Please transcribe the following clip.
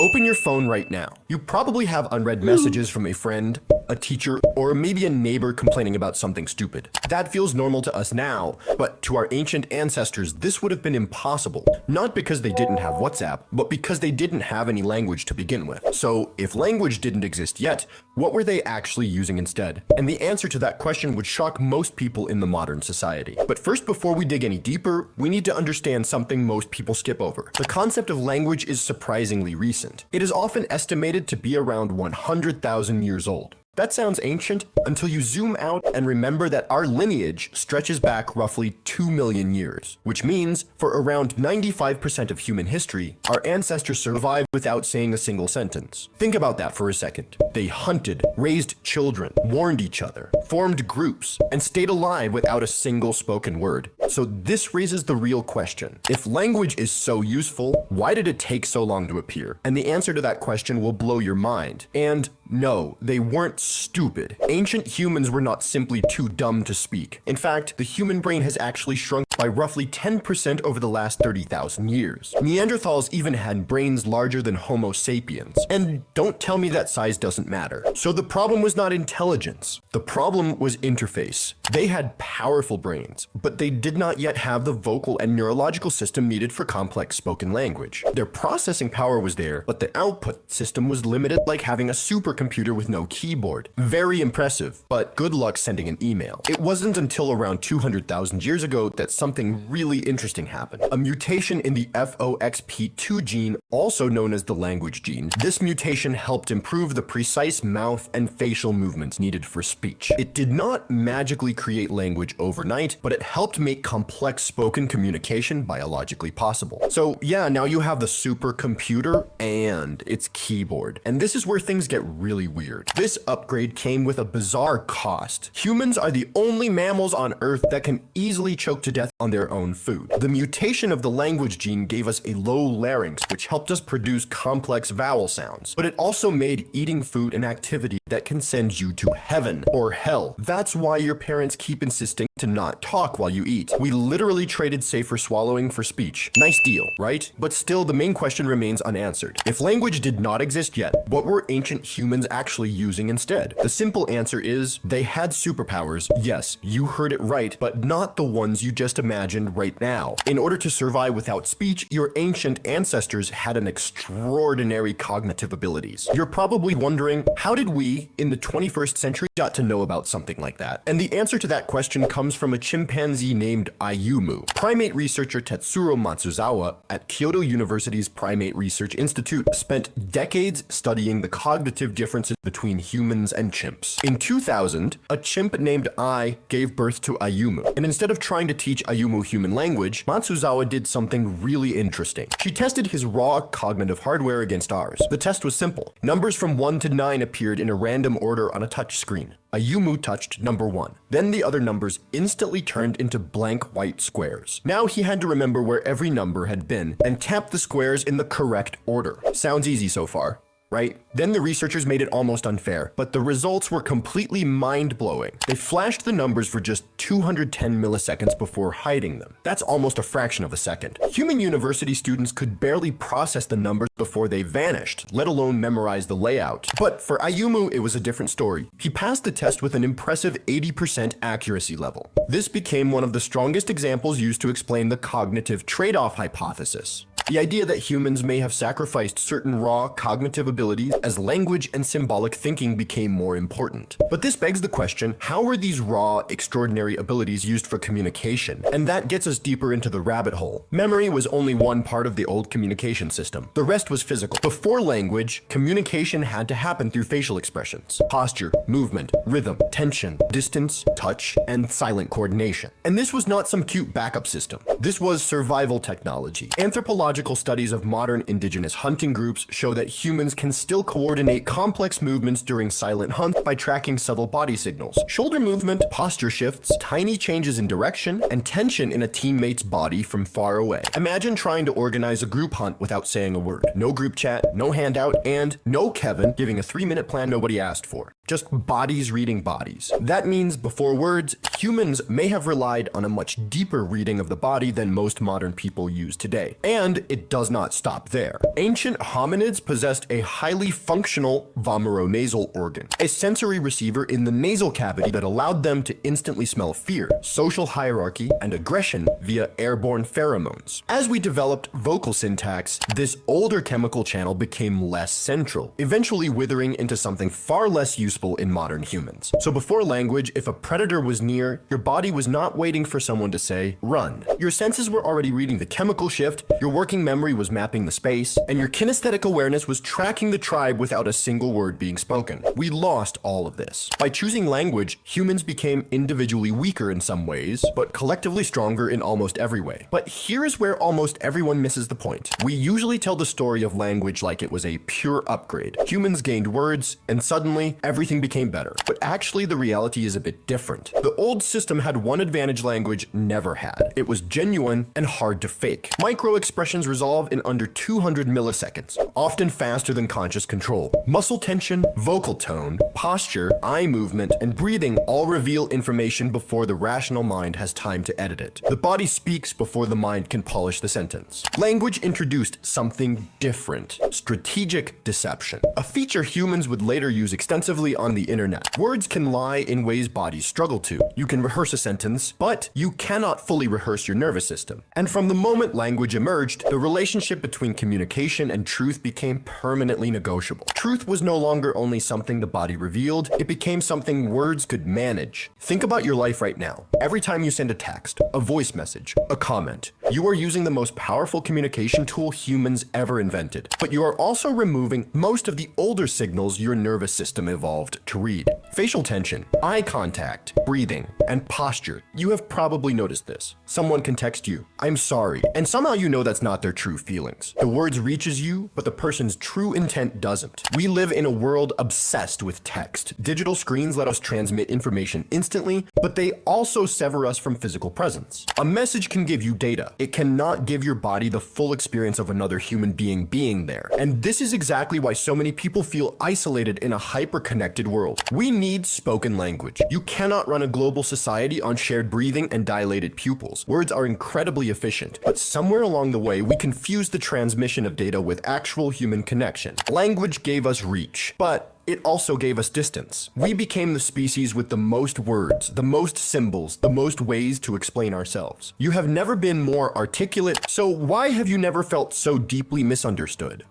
Open your phone right now. You probably have unread messages from a friend, a teacher, or maybe a neighbor complaining about something stupid. That feels normal to us now, but to our ancient ancestors, this would have been impossible. Not because they didn't have WhatsApp, but because they didn't have any language to begin with. So if language didn't exist yet, what were they actually using instead? And the answer to that question would shock most people in the modern society. But first, before we dig any deeper, we need to understand something most people skip over. The concept of language is surprisingly recent. It is often estimated to be around 100,000 years old. That sounds ancient until you zoom out and remember that our lineage stretches back roughly 2 million years, which means for around 95% of human history, our ancestors survived without saying a single sentence. Think about that for a second. They hunted, raised children, warned each other, formed groups, and stayed alive without a single spoken word. So this raises the real question. If language is so useful, why did it take so long to appear? And the answer to that question will blow your mind. And no, they weren't stupid. Ancient humans were not simply too dumb to speak. In fact, the human brain has actually shrunk by roughly 10% over the last 30,000 years. Neanderthals even had brains larger than Homo sapiens. And don't tell me that size doesn't matter. So the problem was not intelligence. The problem was interface. They had powerful brains, but they did not yet have the vocal and neurological system needed for complex spoken language. Their processing power was there, but the output system was limited, like having a supercomputer with no keyboard. Very impressive, but good luck sending an email. It wasn't until around 200,000 years ago that something really interesting happened. A mutation in the FOXP2 gene, also known as the language gene. This mutation helped improve the precise mouth and facial movements needed for speech. It did not magically create language overnight, but it helped make complex spoken communication biologically possible. So yeah, now you have the supercomputer and its keyboard. And this is where things get really weird. This upgrade came with a bizarre cost. Humans are the only mammals on Earth that can easily choke to death on their own food. The mutation of the language gene gave us a low larynx, which helped us produce complex vowel sounds. But it also made eating food an activity that can send you to heaven or hell. That's why your parents keep insisting to not talk while you eat. We literally traded safer swallowing for speech. Nice deal, right? But still, the main question remains unanswered. If language did not exist yet, what were ancient humans actually using instead? The simple answer is they had superpowers. Yes, you heard it right, but not the ones you just imagined right now. In order to survive without speech, your ancient ancestors had an extraordinary cognitive abilities. You're probably wondering, how did we, in the 21st century, got to know about something like that? And the answer to that question comes from a chimpanzee named Ayumu. Primate researcher Tetsuro Matsuzawa at Kyoto University's Primate Research Institute spent decades studying the cognitive differences between humans and chimps. In 2000, a chimp named Ai gave birth to Ayumu. And instead of trying to teach Ayumu human language, Matsuzawa did something really interesting. She tested his raw cognitive hardware against ours. The test was simple. Numbers from 1 to 9 appeared in a random order on a touch screen. Ayumu touched number 1. Then the other numbers instantly turned into blank white squares. Now he had to remember where every number had been and tap the squares in the correct order. Sounds easy so far, right? Then the researchers made it almost unfair, but the results were completely mind-blowing. They flashed the numbers for just 210 milliseconds before hiding them. That's almost a fraction of a second. Human university students could barely process the numbers before they vanished, let alone memorize the layout. But for Ayumu, it was a different story. He passed the test with an impressive 80% accuracy level. This became one of the strongest examples used to explain the cognitive trade-off hypothesis. The idea that humans may have sacrificed certain raw cognitive abilities as language and symbolic thinking became more important. But this begs the question, how were these raw, extraordinary abilities used for communication? And that gets us deeper into the rabbit hole. Memory was only one part of the old communication system. The rest was physical. Before language, communication had to happen through facial expressions, posture, movement, rhythm, tension, distance, touch, and silent coordination. And this was not some cute backup system. This was survival technology. Anthropological studies of modern indigenous hunting groups show that humans can still coordinate complex movements during silent hunts by tracking subtle body signals. Shoulder movement, posture shifts, tiny changes in direction, and tension in a teammate's body from far away. Imagine trying to organize a group hunt without saying a word. No group chat, no handout, and no Kevin giving a 3-minute plan nobody asked for. just bodies reading bodies. That means before words, humans may have relied on a much deeper reading of the body than most modern people use today. And it does not stop there. Ancient hominids possessed a highly functional vomeronasal organ, a sensory receiver in the nasal cavity that allowed them to instantly smell fear, social hierarchy, and aggression via airborne pheromones. As we developed vocal syntax, this older chemical channel became less central, eventually withering into something far less useful in modern humans. So before language, if a predator was near, your body was not waiting for someone to say, run. Your senses were already reading the chemical shift, your working memory was mapping the space, and your kinesthetic awareness was tracking the tribe without a single word being spoken. We lost all of this. By choosing language, humans became individually weaker in some ways, but collectively stronger in almost every way. But here is where almost everyone misses the point. We usually tell the story of language like it was a pure upgrade. Humans gained words, and suddenly, everything became better. But actually, the reality is a bit different. The old system had one advantage language never had. It was genuine and hard to fake. Micro-expressions resolve in under 200 milliseconds, often faster than conscious control. Muscle tension, vocal tone, posture, eye movement, and breathing all reveal information before the rational mind has time to edit it. The body speaks before the mind can polish the sentence. Language introduced something different: strategic deception, a feature humans would later use extensively on the internet. Words can lie in ways bodies struggle to. You can rehearse a sentence, but you cannot fully rehearse your nervous system. And from the moment language emerged, the relationship between communication and truth became permanently negotiable. Truth was no longer only something the body revealed, it became something words could manage. Think about your life right now. Every time you send a text, a voice message, a comment, you are using the most powerful communication tool humans ever invented. But you are also removing most of the older signals your nervous system evolved to read. Facial tension, eye contact, breathing, and posture. You have probably noticed this. Someone can text you, "I'm sorry," and somehow you know that's not their true feelings. The words reaches you, but the person's true intent doesn't. We live in a world obsessed with text. Digital screens let us transmit information instantly, but they also sever us from physical presence. A message can give you data. It cannot give your body the full experience of another human being there. And this is exactly why so many people feel isolated in a hyper-connected world. We need spoken language. You cannot run a global society on shared breathing and dilated pupils. Words are incredibly efficient, but somewhere along the way, we confused the transmission of data with actual human connection. Language gave us reach, but it also gave us distance. We became the species with the most words, the most symbols, the most ways to explain ourselves. You have never been more articulate, so why have you never felt so deeply misunderstood?